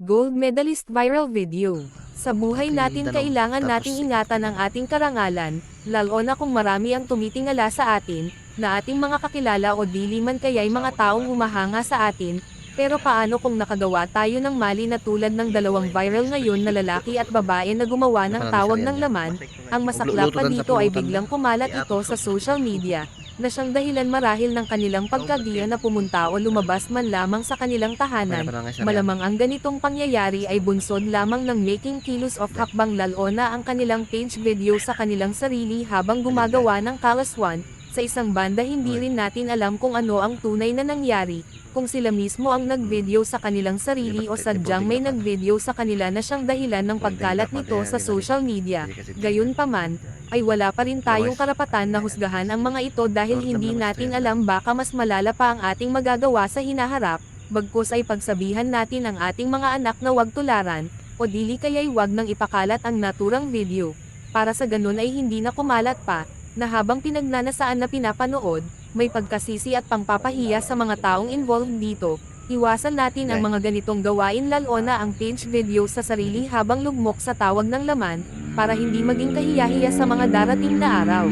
Gold medalist viral video. Sa buhay natin kailangan nating ingatan ang ating karangalan, lalo na kung marami ang tumitingala sa atin, na ating mga kakilala o dili man kaya'y mga taong humahanga sa atin, pero paano kung nakagawa tayo ng mali na tulad ng dalawang viral ngayon na lalaki at babae na gumawa ng tawag ng laman, ang masaklap pa dito ay biglang kumalat ito sa social media, na siyang dahilan marahil ng kanilang pagkagiya na pumunta o lumabas man lamang sa kanilang tahanan. Malamang ang ganitong pangyayari ay bunsod lamang ng making kilos of hakbang lalo na ang kanilang page video sa kanilang sarili habang gumagawa ng kalaswan. Sa isang banda hindi rin natin alam kung ano ang tunay na nangyari, kung sila mismo ang nag-video sa kanilang sarili o sadyang may nag-video sa kanila na siyang dahilan ng pagkalat nito sa social media. Gayunpaman, ay wala pa rin tayong karapatan na husgahan ang mga ito dahil hindi natin alam baka mas malala pa ang ating magagawa sa hinaharap, bagkus ay pagsabihan natin ang ating mga anak na huwag tularan, o dili kaya'y huwag nang ipakalat ang naturang video, para sa ganun ay hindi na kumalat pa, na habang pinagnanasaan na pinapanood, may pagkasisi at pangpapahiya sa mga taong involved dito. Iwasan natin ang mga ganitong gawain lalo na ang page video sa sarili habang lugmok sa tawag ng laman, para hindi maging kahiyahiya sa mga darating na araw.